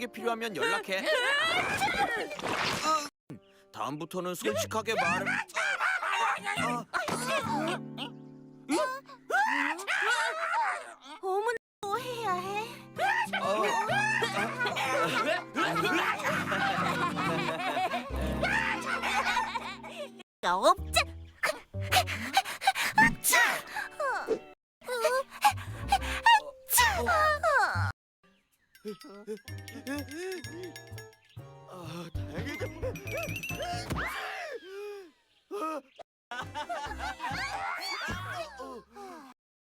게 필요하면 연락해. 다음부터는 솔직하게 말을. 어머나, 뭐 해야 해? 없자. 다행이다.